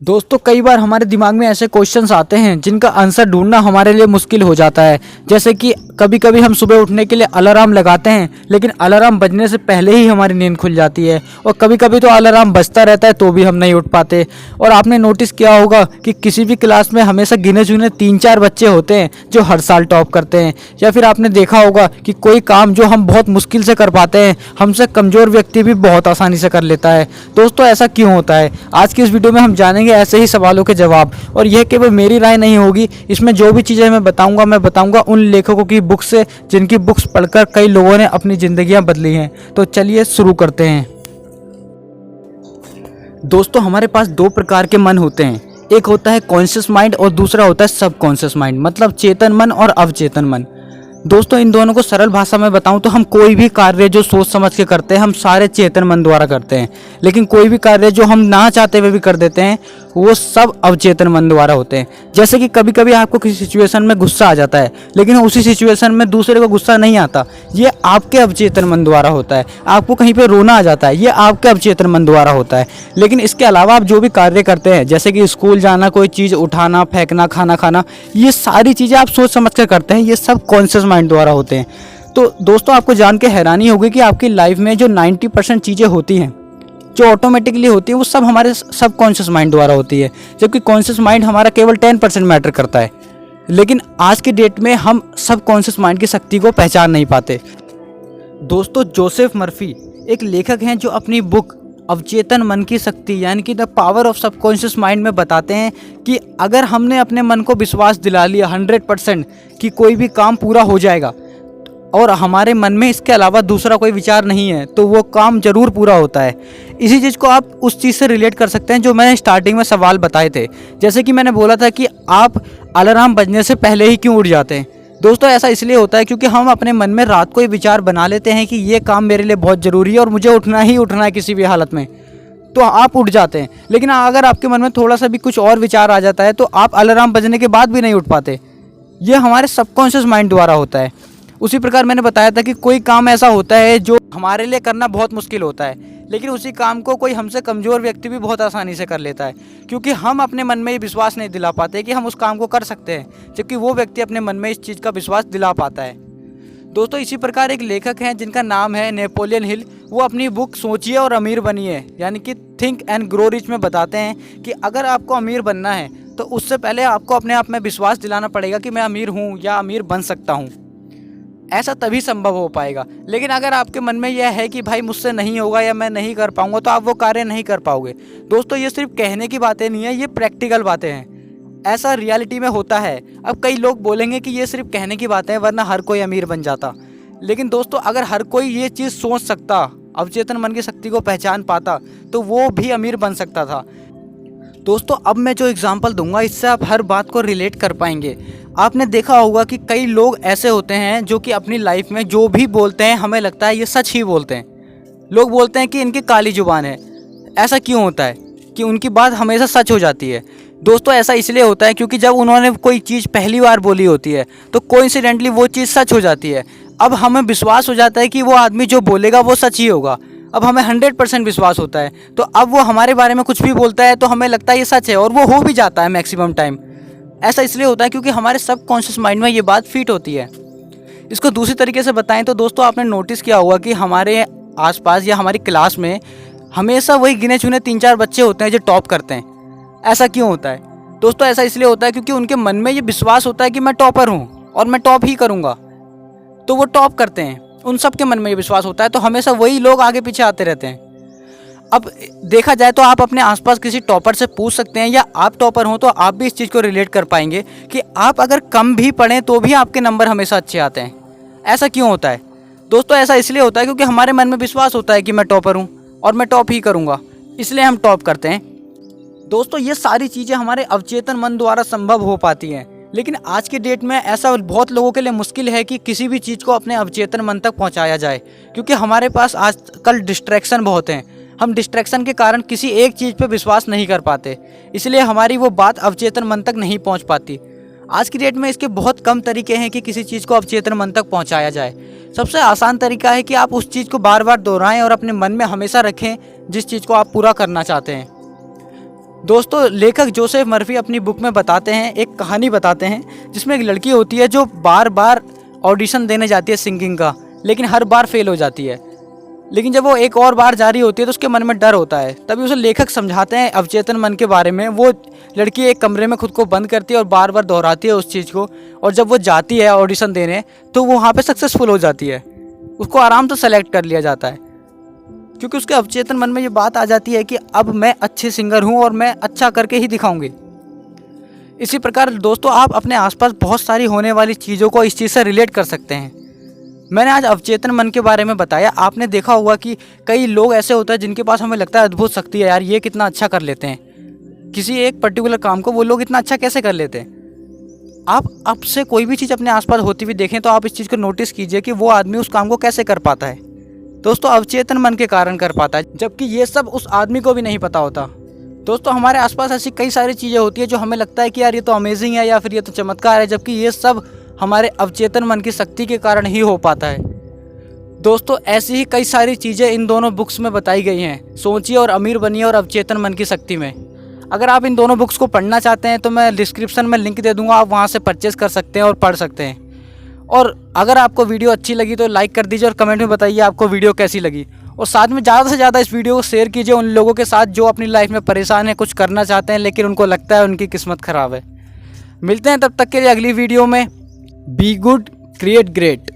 दोस्तों कई बार हमारे दिमाग में ऐसे क्वेश्चंस आते हैं जिनका आंसर ढूंढना हमारे लिए मुश्किल हो जाता है। जैसे कि कभी कभी हम सुबह उठने के लिए अलार्म लगाते हैं, लेकिन अलार्म बजने से पहले ही हमारी नींद खुल जाती है। और कभी कभी तो अलार्म बजता रहता है तो भी हम नहीं उठ पाते। और आपने नोटिस किया होगा कि किसी भी क्लास में हमेशा गिने चुने 3-4 बच्चे होते हैं जो हर साल टॉप करते हैं। या फिर आपने देखा होगा कि कोई काम जो हम बहुत मुश्किल से कर पाते हैं, हमसे कमज़ोर व्यक्ति भी बहुत आसानी से कर लेता है। दोस्तों ऐसा क्यों होता है, आज की इस वीडियो में हम जानेंगे ऐसे ही सवालों के जवाब। और यह केवल मेरी राय नहीं होगी, इसमें जो भी चीज़ें मैं बताऊंगा उन लेखकों की बुक से जिनकी बुक्स पढ़कर कई लोगों ने अपनी ज़िंदगियां बदली हैं। तो चलिए शुरू करते हैं। दोस्तों हमारे पास दो प्रकार के मन होते हैं, एक होता है कॉन्शियस माइंड और दूसरा होता है सबकॉन्शियस माइंड, मतलब चेतन मन और अवचेतन मन। दोस्तों इन दोनों को सरल भाषा में बताऊं तो हम कोई भी कार्य जो सोच समझ के करते हैं हम सारे चेतन मन द्वारा करते हैं, लेकिन कोई भी कार्य जो हम ना चाहते हुए भी कर देते हैं वो सब अवचेतन मन द्वारा होते हैं। जैसे कि कभी कभी आपको किसी सिचुएशन में गुस्सा आ जाता है, लेकिन उसी सिचुएशन में दूसरे को गुस्सा नहीं आता, ये आपके अवचेतन मन द्वारा होता है। आपको कहीं पर रोना आ जाता है, ये आपके अवचेतन मन द्वारा होता है। लेकिन इसके अलावा आप जो भी कार्य करते हैं, जैसे कि स्कूल जाना, कोई चीज़ उठाना, फेंकना, खाना खाना, ये सारी चीज़ें आप सोच समझ कर करते हैं, ये सब कॉन्शियस माइंड द्वारा होते हैं। तो दोस्तों आपको जान के हैरानी होगी कि आपकी लाइफ में जो 90% चीज़ें होती हैं जो ऑटोमेटिकली होती है वो सब हमारे सबकॉन्शियस माइंड द्वारा होती है, जबकि कॉन्शियस माइंड हमारा केवल 10% मैटर करता है। लेकिन आज की डेट में हम सबकॉन्शियस माइंड की शक्ति को पहचान नहीं पाते। दोस्तों जोसेफ मर्फी एक लेखक हैं जो अपनी बुक अवचेतन मन की शक्ति यानी कि the power of subconscious mind में बताते हैं कि अगर हमने अपने मन को विश्वास दिला लिया 100% कि कोई भी काम पूरा हो जाएगा और हमारे मन में इसके अलावा दूसरा कोई विचार नहीं है, तो वो काम ज़रूर पूरा होता है। इसी चीज़ को आप उस चीज़ से रिलेट कर सकते हैं जो मैंने स्टार्टिंग में सवाल बताए थे। जैसे कि मैंने बोला था कि आप अलार्म बजने से पहले ही क्यों उठ जाते हैं। दोस्तों ऐसा इसलिए होता है क्योंकि हम अपने मन में रात को ये विचार बना लेते हैं कि ये काम मेरे लिए बहुत ज़रूरी है और मुझे उठना ही उठना है किसी भी हालत में, तो आप उठ जाते हैं। लेकिन अगर आपके मन में थोड़ा सा भी कुछ और विचार आ जाता है तो आप अलार्म बजने के बाद भी नहीं उठ पाते। ये हमारे सबकॉन्शियस माइंड द्वारा होता है। उसी प्रकार मैंने बताया था कि कोई काम ऐसा होता है जो हमारे लिए करना बहुत मुश्किल होता है, लेकिन उसी काम को कोई हमसे कमज़ोर व्यक्ति भी बहुत आसानी से कर लेता है, क्योंकि हम अपने मन में ये विश्वास नहीं दिला पाते कि हम उस काम को कर सकते हैं, जबकि वो व्यक्ति अपने मन में इस चीज़ का विश्वास दिला पाता है। दोस्तों इसी प्रकार एक लेखक हैं जिनका नाम है नेपोलियन हिल। वो अपनी बुक सोचिए और अमीर बनिए यानी कि थिंक एंड ग्रो रिच में बताते हैं कि अगर आपको अमीर बनना है तो उससे पहले आपको अपने आप में विश्वास दिलाना पड़ेगा कि मैं अमीर हूँ या अमीर बन सकता हूँ। ऐसा तभी संभव हो पाएगा। लेकिन अगर आपके मन में यह है कि भाई मुझसे नहीं होगा या मैं नहीं कर पाऊंगा, तो आप वो कार्य नहीं कर पाओगे। दोस्तों ये सिर्फ कहने की बातें नहीं है, ये प्रैक्टिकल बातें हैं, ऐसा रियलिटी में होता है। अब कई लोग बोलेंगे कि ये सिर्फ कहने की बातें हैं वरना हर कोई अमीर बन जाता। लेकिन दोस्तों अगर हर कोई ये चीज़ सोच सकता, अवचेतन मन की शक्ति को पहचान पाता, तो वो भी अमीर बन सकता था। दोस्तों अब मैं जो एग्जांपल दूंगा इससे आप हर बात को रिलेट कर पाएंगे। आपने देखा होगा कि कई लोग ऐसे होते हैं जो कि अपनी लाइफ में जो भी बोलते हैं हमें लगता है ये सच ही बोलते हैं। लोग बोलते हैं कि इनकी काली जुबान है। ऐसा क्यों होता है कि उनकी बात हमेशा सच हो जाती है? दोस्तों ऐसा इसलिए होता है क्योंकि जब उन्होंने कोई चीज़ पहली बार बोली होती है तो कोइंसिडेंटली वो चीज़ सच हो जाती है। अब हमें विश्वास हो जाता है कि वो आदमी जो बोलेगा वो सच ही होगा। अब हमें 100% विश्वास होता है, तो अब वो हमारे बारे में कुछ भी बोलता है तो हमें लगता है ये सच है, और वो हो भी जाता है मैक्सिमम टाइम। ऐसा इसलिए होता है क्योंकि हमारे सबकॉन्शियस माइंड में ये बात फिट होती है। इसको दूसरी तरीके से बताएं तो दोस्तों आपने नोटिस किया होगा कि हमारे आसपास या हमारी क्लास में हमेशा वही गिने चुने 3-4 बच्चे होते हैं जो टॉप करते हैं। ऐसा क्यों होता है? दोस्तों ऐसा इसलिए होता है क्योंकि उनके मन में ये विश्वास होता है कि मैं टॉपर हूँ और मैं टॉप ही करूँगा, तो वो टॉप करते हैं। उन सब के मन में ये विश्वास होता है, तो हमेशा वही लोग आगे पीछे आते रहते हैं। अब देखा जाए तो आप अपने आसपास किसी टॉपर से पूछ सकते हैं, या आप टॉपर हो तो आप भी इस चीज़ को रिलेट कर पाएंगे कि आप अगर कम भी पढ़ें तो भी आपके नंबर हमेशा अच्छे आते हैं। ऐसा क्यों होता है? दोस्तों ऐसा इसलिए होता है क्योंकि हमारे मन में विश्वास होता है कि मैं टॉपर हूँ और मैं टॉप ही करूँगा, इसलिए हम टॉप करते हैं। दोस्तों ये सारी चीज़ें हमारे अवचेतन मन द्वारा संभव हो पाती हैं, लेकिन आज के डेट में ऐसा बहुत लोगों के लिए मुश्किल है कि किसी भी चीज़ को अपने अवचेतन मन तक पहुंचाया जाए, क्योंकि हमारे पास आजकल डिस्ट्रैक्शन बहुत हैं। हम डिस्ट्रैक्शन के कारण किसी एक चीज़ पे विश्वास नहीं कर पाते, इसलिए हमारी वो बात अवचेतन मन तक नहीं पहुंच पाती। आज की डेट में इसके बहुत कम तरीके हैं कि किसी चीज़ को अवचेतन मन तक पहुंचाया जाए। सबसे आसान तरीका है कि आप उस चीज़ को बार बार दोहराएं और अपने मन में हमेशा रखें जिस चीज़ को आप पूरा करना चाहते हैं। दोस्तों लेखक जोसेफ मर्फी अपनी बुक में बताते हैं, एक कहानी बताते हैं जिसमें एक लड़की होती है जो बार बार ऑडिशन देने जाती है सिंगिंग का, लेकिन हर बार फेल हो जाती है। लेकिन जब वो एक और बार जा रही होती है तो उसके मन में डर होता है। तभी उसे लेखक समझाते हैं अवचेतन मन के बारे में। वो लड़की एक कमरे में खुद को बंद करती है और बार बार दोहराती है उस चीज़ को, और जब वो जाती है ऑडिशन देने तो वो वहाँ पे सक्सेसफुल हो जाती है। उसको आराम से सेलेक्ट कर लिया जाता है, क्योंकि उसके अवचेतन मन में ये बात आ जाती है कि अब मैं अच्छी सिंगर हूँ और मैं अच्छा करके ही दिखाऊंगी। इसी प्रकार दोस्तों आप अपने आसपास बहुत सारी होने वाली चीज़ों को इस चीज़ से रिलेट कर सकते हैं। मैंने आज अवचेतन मन के बारे में बताया। आपने देखा होगा कि कई लोग ऐसे होते हैं जिनके पास हमें लगता है अद्भुत शक्ति है, यार ये कितना अच्छा कर लेते हैं, किसी एक पर्टिकुलर काम को वो लोग इतना अच्छा कैसे कर लेते हैं। आप अब से कोई भी चीज़ अपने आसपास होती हुई देखें तो आप इस चीज़ को नोटिस कीजिए कि वो आदमी उस काम को कैसे कर पाता है। दोस्तों अवचेतन मन के कारण कर पाता है, जबकि ये सब उस आदमी को भी नहीं पता होता। दोस्तों हमारे आसपास ऐसी कई सारी चीज़ें होती है जो हमें लगता है कि यार ये तो अमेजिंग है या फिर ये तो चमत्कार है, जबकि ये सब हमारे अवचेतन मन की शक्ति के कारण ही हो पाता है। दोस्तों ऐसी ही कई सारी चीज़ें इन दोनों बुक्स में बताई गई हैं, सोचिए और अमीर बनिए और अवचेतन मन की शक्ति में। अगर आप इन दोनों बुक्स को पढ़ना चाहते हैं तो मैं डिस्क्रिप्शन में लिंक दे दूंगा, आप वहां से परचेज़ कर सकते हैं और पढ़ सकते हैं। और अगर आपको वीडियो अच्छी लगी तो लाइक कर दीजिए और कमेंट में बताइए आपको वीडियो कैसी लगी। और साथ में ज़्यादा से ज़्यादा इस वीडियो को शेयर कीजिए उन लोगों के साथ जो अपनी लाइफ में परेशान है, कुछ करना चाहते हैं लेकिन उनको लगता है उनकी किस्मत ख़राब है। मिलते हैं तब तक के लिए अगली वीडियो में। Be good, create great.